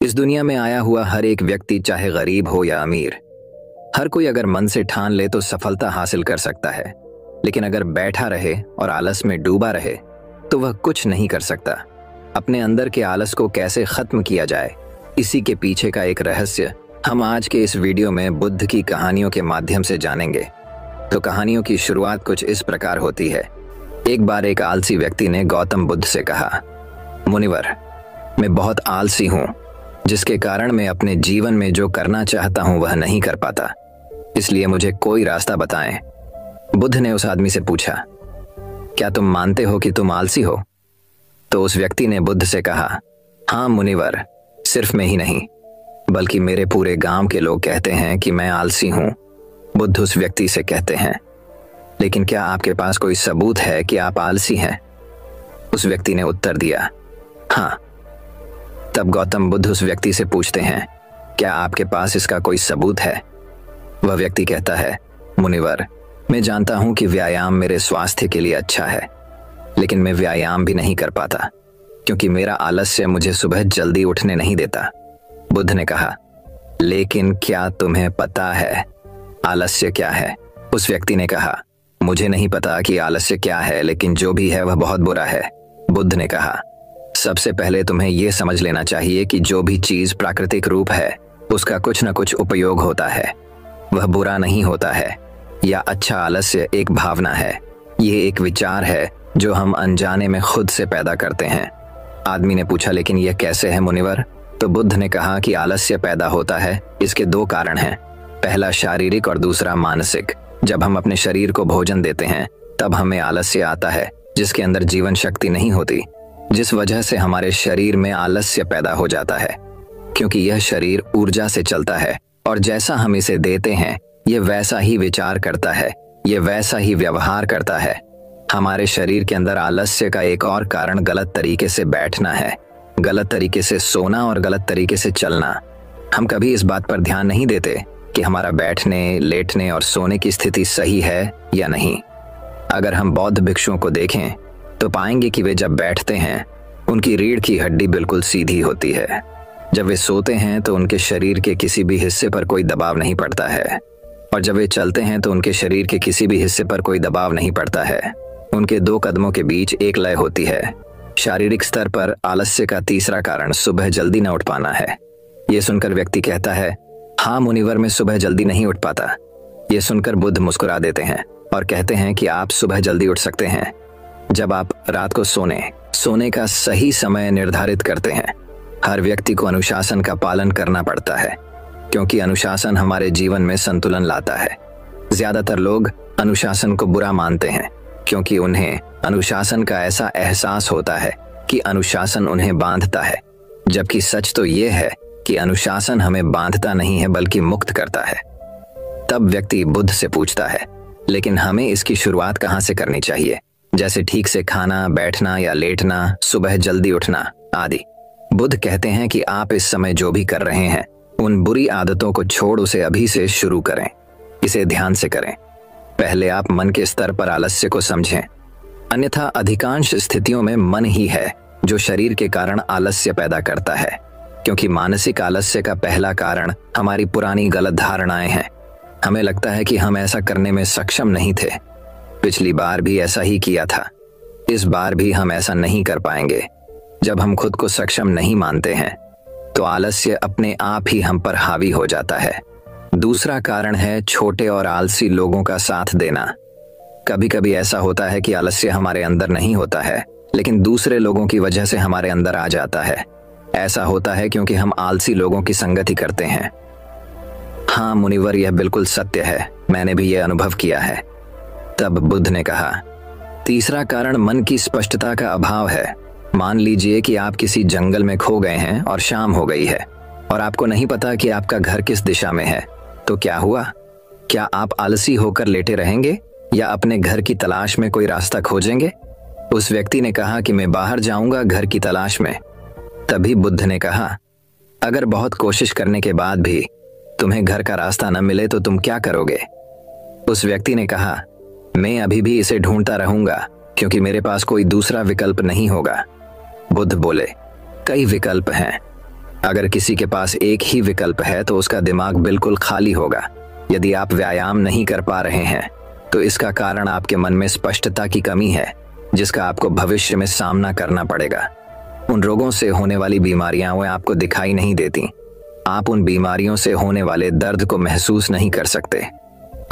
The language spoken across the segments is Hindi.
इस दुनिया में आया हुआ हर एक व्यक्ति, चाहे गरीब हो या अमीर, हर कोई अगर मन से ठान ले तो सफलता हासिल कर सकता है। लेकिन अगर बैठा रहे और आलस में डूबा रहे तो वह कुछ नहीं कर सकता। अपने अंदर के आलस को कैसे खत्म किया जाए, इसी के पीछे का एक रहस्य हम आज के इस वीडियो में बुद्ध की कहानियों के माध्यम से जानेंगे। तो कहानियों की शुरुआत कुछ इस प्रकार होती है। एक बार एक आलसी व्यक्ति ने गौतम बुद्ध से कहा, मुनिवर, मैं बहुत आलसी हूँ, जिसके कारण मैं अपने जीवन में जो करना चाहता हूँ वह नहीं कर पाता, इसलिए मुझे कोई रास्ता बताएं। बुद्ध ने उस आदमी से पूछा, क्या तुम मानते हो कि तुम आलसी हो? तो उस व्यक्ति ने बुद्ध से कहा, हाँ मुनिवर, सिर्फ मैं ही नहीं बल्कि मेरे पूरे गांव के लोग कहते हैं कि मैं आलसी हूँ। बुद्ध उस व्यक्ति से कहते हैं, लेकिन क्या आपके पास कोई सबूत है कि आप आलसी हैं? उस व्यक्ति ने उत्तर दिया, हाँ। तब गौतम बुद्ध उस व्यक्ति से पूछते हैं, क्या आपके पास इसका कोई सबूत है? वह व्यक्ति कहता है, मुनिवर, मैं जानता हूं कि व्यायाम मेरे स्वास्थ्य के लिए अच्छा है, लेकिन मैं व्यायाम भी नहीं कर पाता क्योंकि मेरा आलस्य मुझे सुबह जल्दी उठने नहीं देता। बुद्ध ने कहा, लेकिन क्या तुम्हें पता है आलस्य क्या है? उस व्यक्ति ने कहा, मुझे नहीं पता कि आलस्य क्या है, लेकिन जो भी है वह बहुत बुरा है। बुद्ध ने कहा, सबसे पहले तुम्हें यह समझ लेना चाहिए कि जो भी चीज प्राकृतिक रूप है उसका कुछ न कुछ उपयोग होता है, वह बुरा नहीं होता है। या अच्छा आलस्य एक भावना है, यह एक विचार है जो हम अनजाने में खुद से पैदा करते हैं। आदमी ने पूछा, लेकिन यह कैसे है मुनिवर? तो बुद्ध ने कहा कि आलस्य पैदा होता है, इसके दो कारण हैं, पहला शारीरिक और दूसरा मानसिक। जब हम अपने शरीर को भोजन देते हैं तब हमें आलस्य आता है, जिसके अंदर जीवन शक्ति नहीं होती, जिस वजह से हमारे शरीर में आलस्य पैदा हो जाता है। क्योंकि यह शरीर ऊर्जा से चलता है और जैसा हम इसे देते हैं यह वैसा ही विचार करता है, यह वैसा ही व्यवहार करता है। हमारे शरीर के अंदर आलस्य का एक और कारण गलत तरीके से बैठना है, गलत तरीके से सोना और गलत तरीके से चलना। हम कभी इस बात पर ध्यान नहीं देते कि हमारा बैठने, लेटने और सोने की स्थिति सही है या नहीं। अगर हम बौद्ध भिक्षुओं को देखें तो पाएंगे कि वे जब बैठते हैं उनकी रीढ़ की हड्डी बिल्कुल सीधी होती है। जब वे सोते हैं तो उनके शरीर के किसी भी हिस्से पर कोई दबाव नहीं पड़ता है, और जब वे चलते हैं तो उनके शरीर के किसी भी हिस्से पर कोई दबाव नहीं पड़ता है। उनके दो कदमों के बीच एक लय होती है। शारीरिक स्तर पर आलस्य का तीसरा कारण सुबह जल्दी न उठ पाना है। यह सुनकर व्यक्ति कहता है, हाँ मुनिवर, मैं सुबह जल्दी नहीं उठ पाता। यह सुनकर बुद्ध मुस्कुरा देते हैं और कहते हैं कि आप सुबह जल्दी उठ सकते हैं जब आप रात को सोने का सही समय निर्धारित करते हैं। हर व्यक्ति को अनुशासन का पालन करना पड़ता है, क्योंकि अनुशासन हमारे जीवन में संतुलन लाता है। ज्यादातर लोग अनुशासन को बुरा मानते हैं, क्योंकि उन्हें अनुशासन का ऐसा एहसास होता है कि अनुशासन उन्हें बांधता है, जबकि सच तो यह है कि अनुशासन हमें बांधता नहीं है बल्कि मुक्त करता है। तब व्यक्ति बुद्ध से पूछता है, लेकिन हमें इसकी शुरुआत कहाँ से करनी चाहिए, जैसे ठीक से खाना, बैठना या लेटना, सुबह जल्दी उठना आदि। बुद्ध कहते हैं कि आप इस समय जो भी कर रहे हैं उन बुरी आदतों को छोड़ उसे अभी से शुरू करें। इसे ध्यान से करें। पहले आप मन के स्तर पर आलस्य को समझें, अन्यथा अधिकांश स्थितियों में मन ही है जो शरीर के कारण आलस्य पैदा करता है। क्योंकि मानसिक आलस्य का पहला कारण हमारी पुरानी गलत धारणाएं हैं। हमें लगता है कि हम ऐसा करने में सक्षम नहीं थे, पिछली बार भी ऐसा ही किया था, इस बार भी हम ऐसा नहीं कर पाएंगे। जब हम खुद को सक्षम नहीं मानते हैं तो आलस्य अपने आप ही हम पर हावी हो जाता है। दूसरा कारण है छोटे और आलसी लोगों का साथ देना। कभी कभी ऐसा होता है कि आलस्य हमारे अंदर नहीं होता है, लेकिन दूसरे लोगों की वजह से हमारे अंदर आ जाता है। ऐसा होता है क्योंकि हम आलसी लोगों की संगति करते हैं। हाँ मुनिवर, यह बिल्कुल सत्य है, मैंने भी यह अनुभव किया है। तब बुद्ध ने कहा, तीसरा कारण मन की स्पष्टता का अभाव है। मान लीजिए कि आप किसी जंगल में खो गए हैं और शाम हो गई है और आपको नहीं पता कि आपका घर किस दिशा में है, तो क्या हुआ? क्या आप आलसी होकर लेटे रहेंगे या अपने घर की तलाश में कोई रास्ता खोजेंगे? उस व्यक्ति ने कहा कि मैं बाहर जाऊंगा घर की तलाश में। तभी बुद्ध ने कहा, अगर बहुत कोशिश करने के बाद भी तुम्हें घर का रास्ता न मिले तो तुम क्या करोगे? उस व्यक्ति ने कहा, मैं अभी भी इसे ढूंढता रहूंगा क्योंकि मेरे पास कोई दूसरा विकल्प नहीं होगा। बुद्ध बोले, कई विकल्प हैं, अगर किसी के पास एक ही विकल्प है तो उसका दिमाग बिल्कुल खाली होगा। यदि आप व्यायाम नहीं कर पा रहे हैं तो इसका कारण आपके मन में स्पष्टता की कमी है, जिसका आपको भविष्य में सामना करना पड़ेगा। उन रोगों से होने वाली बीमारियां वे आपको दिखाई नहीं देती। आप उन बीमारियों से होने वाले दर्द को महसूस नहीं कर सकते।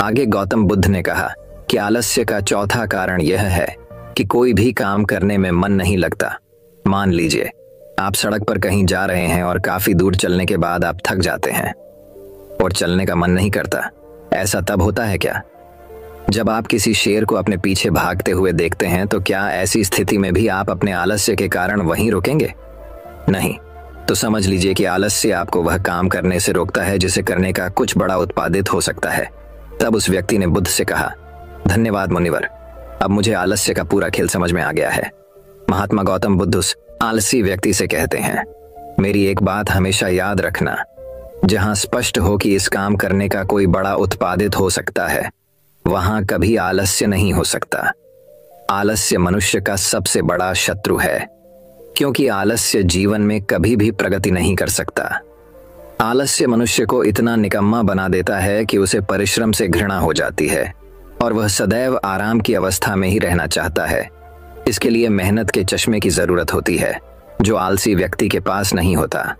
आगे गौतम बुद्ध ने कहा कि आलस्य का चौथा कारण यह है कि कोई भी काम करने में मन नहीं लगता। मान लीजिए आप सड़क पर कहीं जा रहे हैं और काफी दूर चलने के बाद आप थक जाते हैं और चलने का मन नहीं करता। ऐसा तब होता है क्या? जब आप किसी शेर को अपने पीछे भागते हुए देखते हैं तो क्या ऐसी स्थिति में भी आप अपने आलस्य के कारण वहीं रुकेंगे? नहीं। तो समझ लीजिए कि आलस्य आपको वह काम करने से रोकता है जिसे करने का कुछ बड़ा उत्पादित हो सकता है। तब उस व्यक्ति ने बुद्ध से कहा, धन्यवाद मुनिवर, अब मुझे आलस्य का पूरा खेल समझ में आ गया है। महात्मा गौतम बुद्ध उस आलसी व्यक्ति से कहते हैं, मेरी एक बात हमेशा याद रखना, जहां स्पष्ट हो कि इस काम करने का कोई बड़ा उत्पादित हो सकता है, वहां कभी आलस्य नहीं हो सकता। आलस्य मनुष्य का सबसे बड़ा शत्रु है, क्योंकि आलस्य जीवन में कभी भी प्रगति नहीं कर सकता। आलस्य मनुष्य को इतना निकम्मा बना देता है कि उसे परिश्रम से घृणा हो जाती है और वह सदैव आराम की अवस्था में ही रहना चाहता है। इसके लिए मेहनत के चश्मे की जरूरत होती है, जो आलसी व्यक्ति के पास नहीं होता।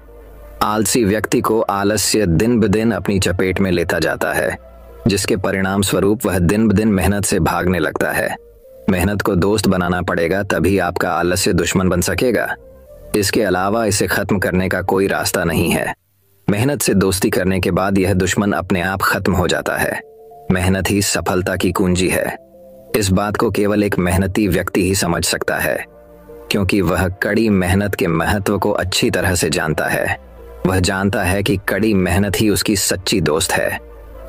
आलसी व्यक्ति को आलस्य दिन ब दिन अपनी चपेट में लेता जाता है, जिसके परिणाम स्वरूप वह दिन ब दिन मेहनत से भागने लगता है। मेहनत को दोस्त बनाना पड़ेगा, तभी आपका आलस्य दुश्मन बन सकेगा। इसके अलावा इसे खत्म करने का कोई रास्ता नहीं है। मेहनत से दोस्ती करने के बाद यह दुश्मन अपने आप खत्म हो जाता है। मेहनत ही सफलता की कुंजी है। इस बात को केवल एक मेहनती व्यक्ति ही समझ सकता है, क्योंकि वह कड़ी मेहनत के महत्व को अच्छी तरह से जानता है। वह जानता है कि कड़ी मेहनत ही उसकी सच्ची दोस्त है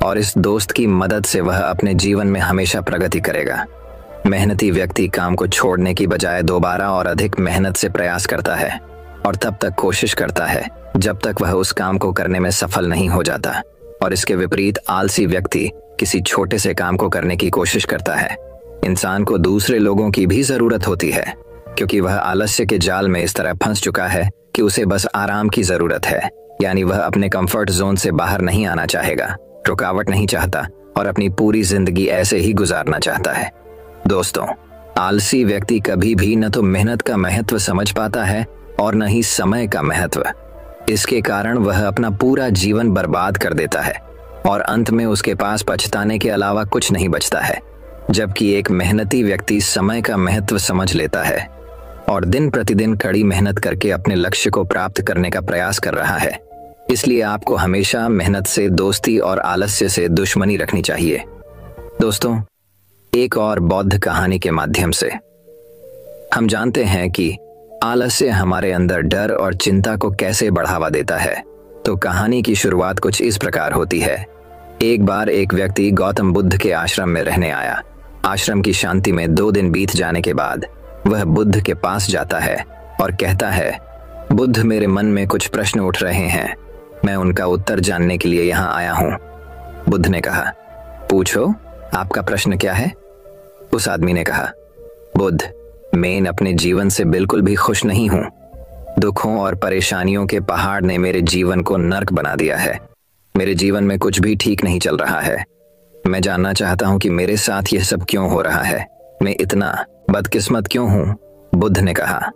और इस दोस्त की मदद से वह अपने जीवन में हमेशा प्रगति करेगा। मेहनती व्यक्ति काम को छोड़ने की बजाय दोबारा और अधिक मेहनत से प्रयास करता है और तब तक कोशिश करता है जब तक वह उस काम को करने में सफल नहीं हो जाता। और इसके विपरीत आलसी व्यक्ति किसी छोटे से काम को करने की कोशिश करता है। इंसान को दूसरे लोगों की भी जरूरत होती है, क्योंकि वह आलस्य के जाल में इस तरह फंस चुका है कि उसे बस आराम की जरूरत है। यानी वह अपने कंफर्ट जोन से बाहर नहीं आना चाहेगा, रुकावट नहीं चाहता और अपनी पूरी जिंदगी ऐसे ही गुजारना चाहता है। दोस्तों, आलसी व्यक्ति कभी भी न तो मेहनत का महत्व समझ पाता है और न ही समय का महत्व। इसके कारण वह अपना पूरा जीवन बर्बाद कर देता है और अंत में उसके पास पछताने के अलावा कुछ नहीं बचता है। जबकि एक मेहनती व्यक्ति समय का महत्व समझ लेता है और दिन प्रतिदिन कड़ी मेहनत करके अपने लक्ष्य को प्राप्त करने का प्रयास कर रहा है। इसलिए आपको हमेशा मेहनत से दोस्ती और आलस्य से दुश्मनी रखनी चाहिए। दोस्तों, एक और बौद्ध कहानी के माध्यम से हम जानते हैं कि आलस्य हमारे अंदर डर और चिंता को कैसे बढ़ावा देता है। तो कहानी की शुरुआत कुछ इस प्रकार होती है। एक बार एक व्यक्ति गौतम बुद्ध के आश्रम में रहने आया। आश्रम की शांति में 2 दिन बीत जाने के बाद वह बुद्ध के पास जाता है और कहता है, बुद्ध, मेरे मन में कुछ प्रश्न उठ रहे हैं, मैं उनका उत्तर जानने के लिए यहाँ आया हूँ। बुद्ध ने कहा, पूछो, आपका प्रश्न क्या है? उस आदमी ने कहा, बुद्ध, मैं अपने जीवन से बिल्कुल भी खुश नहीं हूँ। दुखों और परेशानियों के पहाड़ ने मेरे जीवन को नर्क बना दिया है। मेरे जीवन में कुछ भी ठीक नहीं चल रहा है। मैं जानना चाहता हूँ कि मेरे साथ यह सब क्यों हो रहा है। मैं इतना बदकिस्मत क्यों हूँ? बुद्ध ने कहा,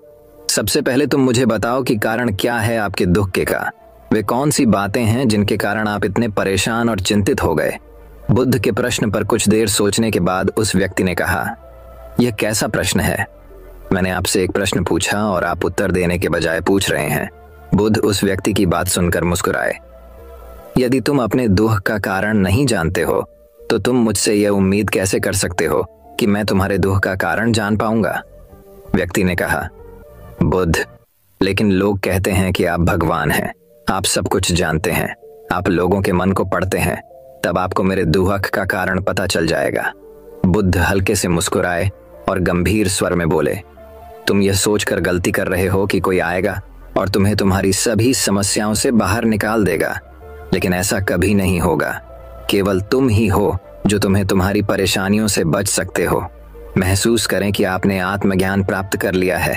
सबसे पहले तुम मुझे बताओ कि कारण क्या है आपके दुख के का। वे कौन सी बातें हैं जिनके कारण आप इतने परेशान और चिंतित हो गए? बुद्ध के प्रश्न पर कुछ देर सोचने के बाद उस व्यक्ति ने कहा, यह कैसा प्रश्न है? मैंने आपसे एक प्रश्न पूछा और आप उत्तर देने के बजाय पूछ रहे हैं। बुद्ध उस व्यक्ति की बात सुनकर मुस्कुराए। यदि तुम अपने दुख का कारण नहीं जानते हो तो तुम मुझसे यह उम्मीद कैसे कर सकते हो कि मैं तुम्हारे दुख का कारण जान पाऊंगा? व्यक्ति ने कहा, बुद्ध, लेकिन लोग कहते हैं कि आप भगवान हैं, आप सब कुछ जानते हैं, आप लोगों के मन को पढ़ते हैं, तब आपको मेरे दुख का कारण पता चल जाएगा। बुद्ध हल्के से मुस्कुराए और गंभीर स्वर में बोले, तुम यह सोचकर गलती कर रहे हो कि कोई आएगा और तुम्हें तुम्हारी सभी समस्याओं से बाहर निकाल देगा, लेकिन ऐसा कभी नहीं होगा। केवल तुम ही हो जो तुम्हें तुम्हारी परेशानियों से बच सकते हो। महसूस करें कि आपने आत्मज्ञान प्राप्त कर लिया है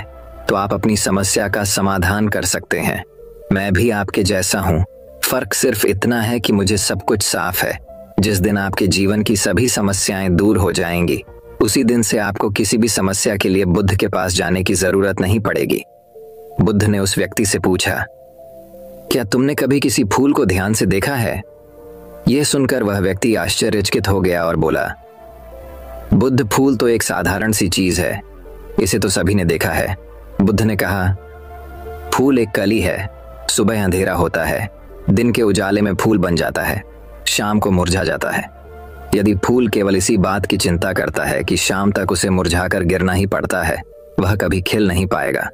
तो आप अपनी समस्या का समाधान कर सकते हैं। मैं भी आपके जैसा हूँ। फर्क सिर्फ इतना है कि मुझे सब कुछ साफ है। जिस दिन आपके जीवन की सभी समस्याएं दूर हो जाएंगी, उसी दिन से आपको किसी भी समस्या के लिए बुद्ध के पास जाने की जरूरत नहीं पड़ेगी। बुद्ध ने उस व्यक्ति से पूछा, क्या तुमने कभी किसी फूल को ध्यान से देखा है? यह सुनकर वह व्यक्ति आश्चर्यचकित हो गया और बोला, बुद्ध, फूल तो एक साधारण सी चीज है, इसे तो सभी ने देखा है। बुद्ध ने कहा, फूल एक कली है। सुबह अंधेरा होता है, दिन के उजाले में फूल बन जाता है, शाम को मुरझा जाता है। यदि फूल केवल इसी बात की चिंता करता है कि शाम तक उसे मुरझाकर गिरना ही पड़ता है, वह कभी खिल नहीं पाएगा।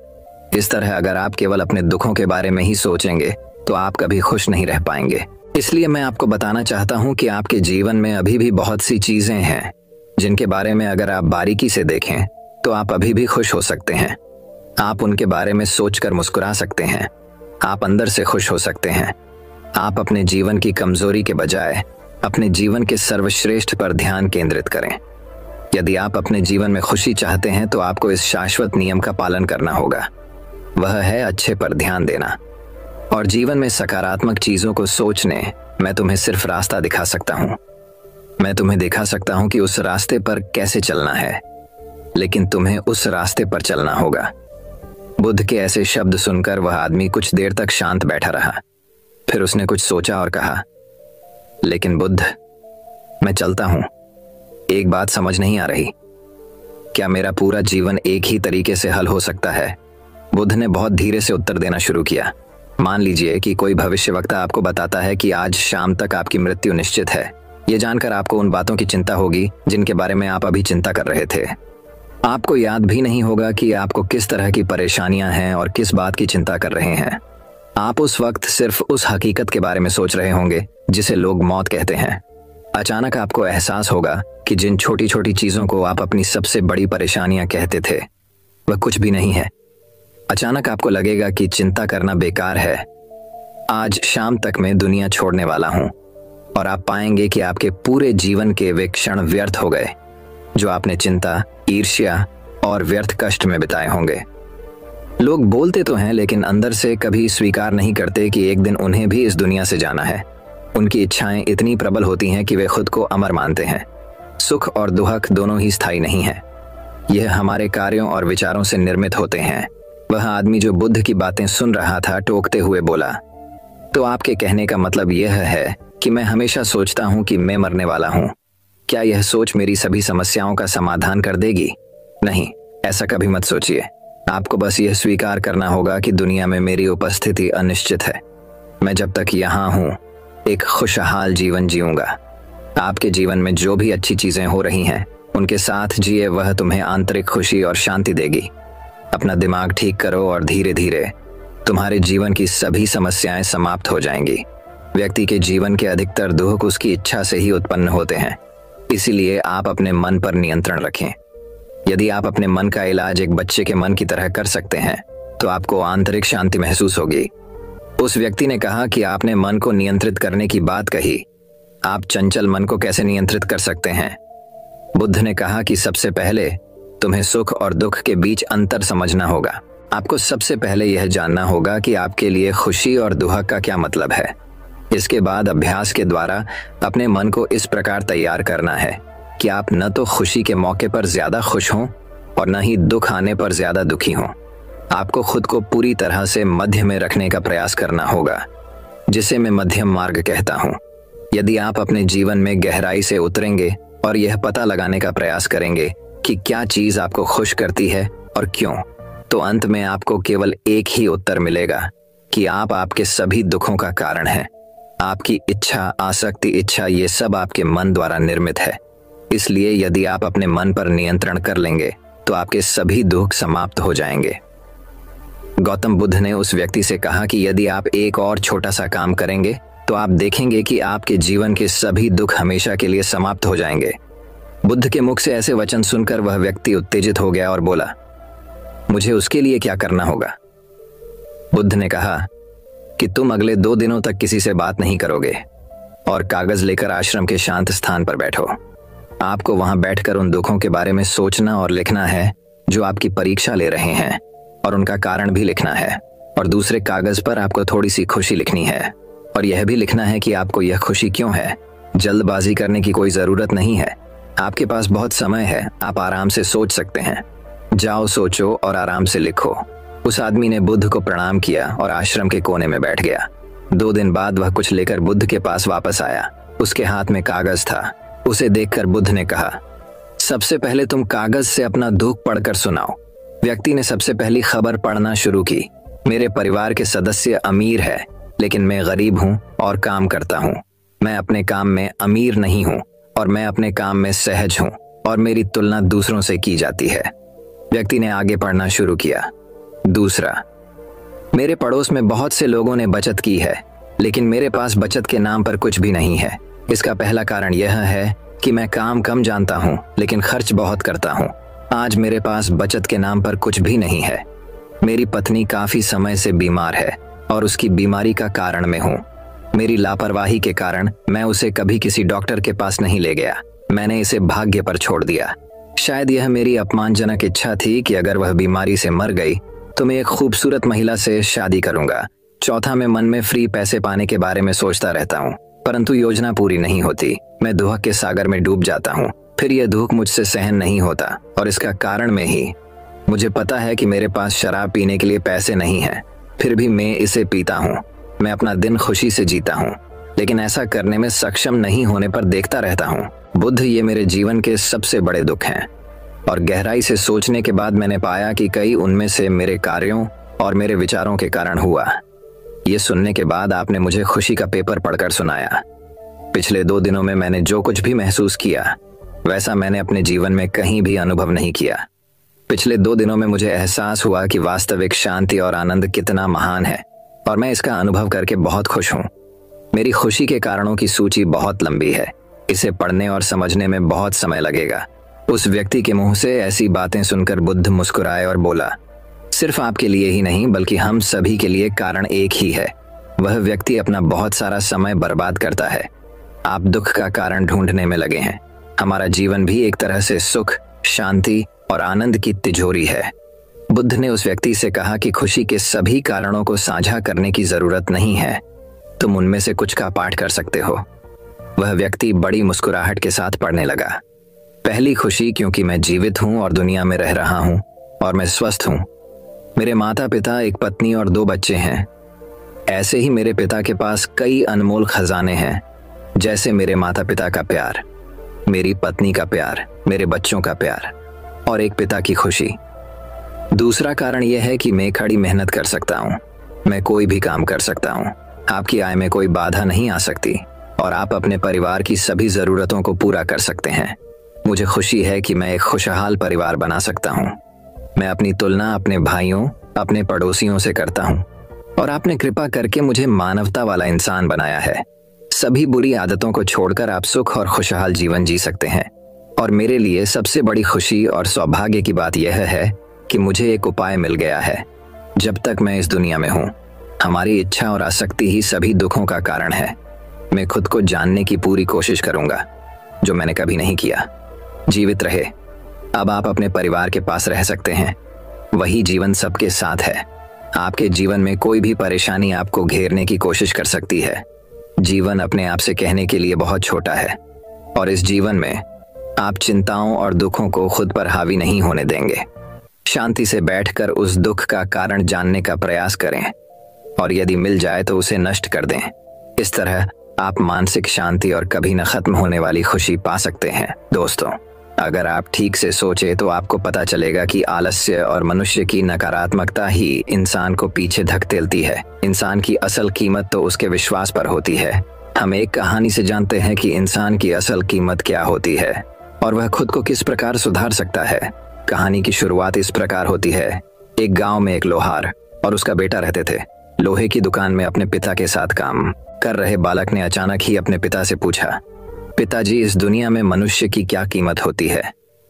इस तरह अगर आप केवल अपने दुखों के बारे में ही सोचेंगे तो आप कभी खुश नहीं रह पाएंगे। इसलिए मैं आपको बताना चाहता हूं कि आपके जीवन में अभी भी बहुत सी चीजें हैं जिनके बारे में अगर आप बारीकी से देखें तो आप अभी भी खुश हो सकते हैं। आप उनके बारे में सोचकर मुस्कुरा सकते हैं। आप अंदर से खुश हो सकते हैं। आप अपने जीवन की कमजोरी के बजाय अपने जीवन के सर्वश्रेष्ठ पर ध्यान केंद्रित करें। यदि आप अपने जीवन में खुशी चाहते हैं तो आपको इस शाश्वत नियम का पालन करना होगा। वह है अच्छे पर ध्यान देना और जीवन में सकारात्मक चीजों को सोचने। मैं तुम्हें सिर्फ रास्ता दिखा सकता हूं। मैं तुम्हें दिखा सकता हूं कि उस रास्ते पर कैसे चलना है, लेकिन तुम्हें उस रास्ते पर चलना होगा। बुद्ध के ऐसे शब्द सुनकर वह आदमी कुछ देर तक शांत बैठा रहा। फिर उसने कुछ सोचा और कहा, लेकिन बुद्ध, मैं चलता हूं, एक बात समझ नहीं आ रही। क्या मेरा पूरा जीवन एक ही तरीके से हल हो सकता है? बुद्ध ने बहुत धीरे से उत्तर देना शुरू किया। मान लीजिए कि कोई भविष्यवक्ता आपको बताता है कि आज शाम तक आपकी मृत्यु निश्चित है। ये जानकर आपको उन बातों की चिंता होगी जिनके बारे में आप अभी चिंता कर रहे थे। आपको याद भी नहीं होगा कि आपको किस तरह की परेशानियां हैं और किस बात की चिंता कर रहे हैं। आप उस वक्त सिर्फ उस हकीकत के बारे में सोच रहे होंगे जिसे लोग मौत कहते हैं। अचानक आपको एहसास होगा कि जिन छोटी छोटी चीजों को आप अपनी सबसे बड़ी परेशानियां कहते थे, वह कुछ भी नहीं है। अचानक आपको लगेगा कि चिंता करना बेकार है। आज शाम तक मैं दुनिया छोड़ने वाला हूं और आप पाएंगे कि आपके पूरे जीवन के वे क्षण व्यर्थ हो गए जो आपने चिंता, ईर्ष्या और व्यर्थ कष्ट में बिताए होंगे। लोग बोलते तो हैं लेकिन अंदर से कभी स्वीकार नहीं करते कि एक दिन उन्हें भी इस दुनिया से जाना है। उनकी इच्छाएं इतनी प्रबल होती हैं कि वे खुद को अमर मानते हैं। सुख और दुख दोनों ही स्थायी नहीं है। यह हमारे कार्यों और विचारों से निर्मित होते हैं। वह आदमी जो बुद्ध की बातें सुन रहा था टोकते हुए बोला, तो आपके कहने का मतलब यह है कि मैं हमेशा सोचता हूं कि मैं मरने वाला हूं। क्या यह सोच मेरी सभी समस्याओं का समाधान कर देगी? नहीं, ऐसा कभी मत सोचिए। आपको बस यह स्वीकार करना होगा कि दुनिया में मेरी उपस्थिति अनिश्चित है। मैं जब तक यहाँ हूँ एक खुशहाल जीवन जीऊंगा। आपके जीवन में जो भी अच्छी चीजें हो रही हैं उनके साथ जिए, वह तुम्हें आंतरिक खुशी और शांति देगी। अपना दिमाग ठीक करो और धीरे धीरे तुम्हारे जीवन की सभी समस्याएं समाप्त हो जाएंगी। व्यक्ति के जीवन के अधिकतर दुख उसकी इच्छा से ही उत्पन्न होते हैं। इसीलिए आप अपने मन पर नियंत्रण रखें। यदि आप अपने मन का इलाज एक बच्चे के मन की तरह कर सकते हैं तो आपको आंतरिक शांति महसूस होगी। उस व्यक्ति ने कहा कि आपने मन को नियंत्रित करने की बात कही। आप चंचल मन को कैसे नियंत्रित कर सकते हैं? बुद्ध ने कहा कि सबसे पहले तुम्हें सुख और दुख के बीच अंतर समझना होगा। आपको सबसे पहले यह जानना होगा कि आपके लिए खुशी और दुख का क्या मतलब है। इसके बाद अभ्यास के द्वारा अपने मन को इस प्रकार तैयार करना है कि आप न तो खुशी के मौके पर ज्यादा खुश हों और न ही दुख आने पर ज्यादा दुखी हों। आपको खुद को पूरी तरह से मध्य में रखने का प्रयास करना होगा, जिसे मैं मध्यम मार्ग कहता हूं। यदि आप अपने जीवन में गहराई से उतरेंगे और यह पता लगाने का प्रयास करेंगे कि क्या चीज आपको खुश करती है और क्यों, तो अंत में आपको केवल एक ही उत्तर मिलेगा कि आप आपके सभी दुखों का कारण हैं। आपकी इच्छा, आसक्ति, इच्छा, ये सब आपके मन द्वारा निर्मित है। इसलिए यदि आप अपने मन पर नियंत्रण कर लेंगे तो आपके सभी दुख समाप्त हो जाएंगे। गौतम बुद्ध ने उस व्यक्ति से कहा कि यदि आप एक और छोटा सा काम करेंगे तो आप देखेंगे कि आपके जीवन के सभी दुख हमेशा के लिए समाप्त हो जाएंगे। बुद्ध के मुख से ऐसे वचन सुनकर वह व्यक्ति उत्तेजित हो गया और बोला, मुझे उसके लिए क्या करना होगा? बुद्ध ने कहा कि तुम अगले 2 दिनों तक किसी से बात नहीं करोगे और कागज लेकर आश्रम के शांत स्थान पर बैठो। आपको वहां बैठकर उन दुखों के बारे में सोचना और लिखना है जो आपकी परीक्षा ले रहे हैं, और उनका कारण भी लिखना है। और दूसरे कागज पर आपको थोड़ी सी खुशी लिखनी है, और यह भी लिखना है कि आपको यह खुशी क्यों है। जल्दबाजी करने की कोई जरूरत नहीं है, आपके पास बहुत समय है, आप आराम से सोच सकते हैं। जाओ, सोचो और आराम से लिखो। उस आदमी ने बुद्ध को प्रणाम किया और आश्रम के कोने में बैठ गया। 2 दिन बाद वह कुछ लेकर बुद्ध के पास वापस आया। उसके हाथ में कागज था। उसे देखकर बुद्ध ने कहा, सबसे पहले तुम कागज से अपना दुख पढ़कर सुनाओ। व्यक्ति ने सबसे पहली खबर पढ़ना शुरू की। मेरे परिवार के सदस्य अमीर है, लेकिन मैं गरीब हूँ और काम करता हूँ। मैं अपने काम में अमीर नहीं हूँ और मैं अपने काम में सहज हूँ और मेरी तुलना दूसरों से की जाती है। व्यक्ति ने आगे पढ़ना शुरू किया। दूसरा, मेरे पड़ोस में बहुत से लोगों ने बचत की है, लेकिन मेरे पास बचत के नाम पर कुछ भी नहीं है। इसका पहला कारण यह है कि मैं काम कम जानता हूँ, लेकिन खर्च बहुत करता हूँ। आज मेरे पास बचत के नाम पर कुछ भी नहीं है। मेरी पत्नी काफी समय से बीमार है और उसकी बीमारी का कारण मैं हूँ। मेरी लापरवाही के कारण मैं उसे कभी किसी डॉक्टर के पास नहीं ले गया। मैंने इसे भाग्य पर छोड़ दिया। शायद यह मेरी अपमानजनक इच्छा थी कि अगर वह बीमारी से मर गई तो मैं एक खूबसूरत महिला से शादी करूंगा। चौथा, मैं मन में फ्री पैसे पाने के बारे में सोचता रहता हूँ, परंतु योजना पूरी नहीं होती। मैं दुख के सागर में डूब जाता हूँ, फिर यह दुख मुझसे सहन नहीं होता और इसका कारण मैं ही। मुझे पता है कि मेरे पास शराब पीने के लिए पैसे नहीं हैं, फिर भी मैं इसे पीता हूँ। मैं अपना दिन खुशी से जीता हूँ, लेकिन ऐसा करने में सक्षम नहीं होने पर देखता रहता हूँ। बुद्ध, ये मेरे जीवन के सबसे बड़े दुख हैं, और गहराई से सोचने के बाद मैंने पाया कि कई उनमें से मेरे कार्यों और मेरे विचारों के कारण हुआ। ये सुनने के बाद आपने मुझे खुशी का पेपर पढ़कर सुनाया। पिछले 2 दिनों में मैंने जो कुछ भी महसूस किया, वैसा मैंने अपने जीवन में कहीं भी अनुभव नहीं किया। पिछले 2 दिनों में मुझे एहसास हुआ कि वास्तविक शांति और आनंद कितना महान है, और मैं इसका अनुभव करके बहुत खुश हूँ। मेरी खुशी के कारणों की सूची बहुत लंबी है। इसे पढ़ने और समझने में बहुत समय लगेगा। उस व्यक्ति के मुंह से ऐसी बातें सुनकर बुद्ध मुस्कुराए और बोला, सिर्फ आपके लिए ही नहीं बल्कि हम सभी के लिए कारण एक ही है। वह व्यक्ति अपना बहुत सारा समय बर्बाद करता है। आप दुख का कारण ढूंढने में लगे हैं। हमारा जीवन भी एक तरह से सुख, शांति और आनंद की तिजोरी है। बुद्ध ने उस व्यक्ति से कहा कि खुशी के सभी कारणों को साझा करने की जरूरत नहीं है, तुम उनमें से कुछ का पाठ कर सकते हो। वह व्यक्ति बड़ी मुस्कुराहट के साथ पढ़ने लगा। पहली खुशी, क्योंकि मैं जीवित हूं और दुनिया में रह रहा हूं और मैं स्वस्थ हूं। मेरे माता पिता, एक पत्नी और 2 बच्चे हैं। ऐसे ही मेरे पिता के पास कई अनमोल खजाने हैं, जैसे मेरे माता पिता का प्यार, मेरी पत्नी का प्यार, मेरे बच्चों का प्यार और एक पिता की खुशी। दूसरा कारण यह है कि मैं खड़ी मेहनत कर सकता हूँ। मैं कोई भी काम कर सकता हूँ। आपकी आय में कोई बाधा नहीं आ सकती और आप अपने परिवार की सभी जरूरतों को पूरा कर सकते हैं। मुझे खुशी है कि मैं एक खुशहाल परिवार बना सकता हूँ। मैं अपनी तुलना अपने भाइयों, अपने पड़ोसियों से करता हूँ, और आपने कृपा करके मुझे मानवता वाला इंसान बनाया है। सभी बुरी आदतों को छोड़कर आप सुख और खुशहाल जीवन जी सकते हैं। और मेरे लिए सबसे बड़ी खुशी और सौभाग्य की बात यह है कि मुझे एक उपाय मिल गया है। जब तक मैं इस दुनिया में हूँ, हमारी इच्छा और आसक्ति ही सभी दुखों का कारण है। मैं खुद को जानने की पूरी कोशिश करूंगा, जो मैंने कभी नहीं किया। जीवित रहे। अब आप अपने परिवार के पास रह सकते हैं। वही जीवन सबके साथ है। आपके जीवन में कोई भी परेशानी आपको घेरने की कोशिश कर सकती है। जीवन अपने आप से कहने के लिए बहुत छोटा है, और इस जीवन में आप चिंताओं और दुखों को खुद पर हावी नहीं होने देंगे। शांति से बैठकर उस दुख का कारण जानने का प्रयास करें, और यदि मिल जाए तो उसे नष्ट कर दें। इस तरह आप मानसिक शांति और कभी न खत्म होने वाली खुशी पा सकते हैं। दोस्तों, अगर आप ठीक से सोचे तो आपको पता चलेगा कि आलस्य और मनुष्य की नकारात्मकता ही इंसान को पीछे धकेलती है। इंसान की असल कीमत तो उसके विश्वास पर होती है। हम एक कहानी से जानते हैं कि इंसान की असल कीमत क्या होती है और वह खुद को किस प्रकार सुधार सकता है। कहानी की शुरुआत इस प्रकार होती है। एक गांव में एक लोहार और उसका बेटा रहते थे। लोहे की दुकान में अपने पिता के साथ काम कर रहे बालक ने अचानक ही अपने पिता से पूछा, पिताजी, इस दुनिया में मनुष्य की क्या कीमत होती है?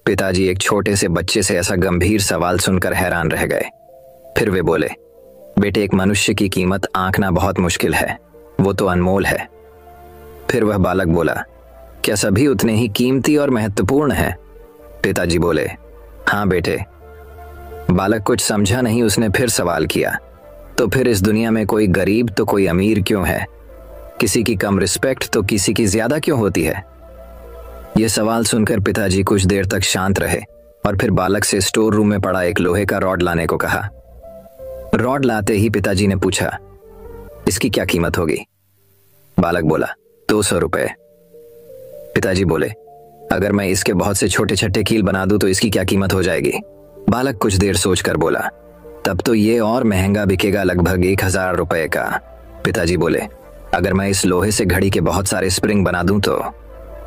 पिताजी एक छोटे से बच्चे से ऐसा गंभीर सवाल सुनकर हैरान रह गए। फिर वे बोले, बेटे, एक मनुष्य की कीमत आंकना बहुत मुश्किल है, वो तो अनमोल है। फिर वह बालक बोला, क्या सभी उतने ही कीमती और महत्वपूर्ण हैं? पिताजी बोले, हाँ बेटे। बालक कुछ समझा नहीं। उसने फिर सवाल किया, तो फिर इस दुनिया में कोई गरीब तो कोई अमीर क्यों है? किसी की कम रिस्पेक्ट तो किसी की ज्यादा क्यों होती है? यह सवाल सुनकर पिताजी कुछ देर तक शांत रहे और फिर बालक से स्टोर रूम में पड़ा एक लोहे का रॉड लाने को कहा। रॉड लाते ही पिताजी ने पूछा, इसकी क्या कीमत होगी? बालक बोला, 200 रुपए। पिताजी बोले, अगर मैं इसके बहुत से छोटे छोटे कील बना दूं तो इसकी क्या कीमत हो जाएगी? बालक कुछ देर सोचकर बोला, तब तो ये और महंगा बिकेगा, लगभग 1000 रुपए का। पिताजी बोले, अगर मैं इस लोहे से घड़ी के बहुत सारे स्प्रिंग बना दूं तो?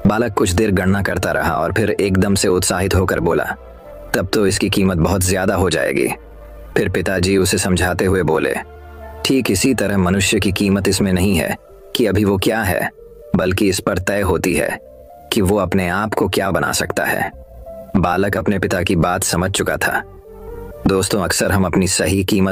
बालक कुछ देर गणना करता रहा और फिर एकदम से उत्साहित होकर बोला, तब तो इसकी कीमत बहुत ज्यादा हो जाएगी। फिर पिताजी उसे समझाते हुए बोले, ठीक इसी तरह मनुष्य की कीमत इसमें नहीं है कि अभी वो क्या है, बल्कि इस पर तय होती है कि वो अपने आप को क्या बना सकता है। बालक अपने पिता की बात समझ चुका था। दोस्तों, अक्सर हम अपनी सही कीमत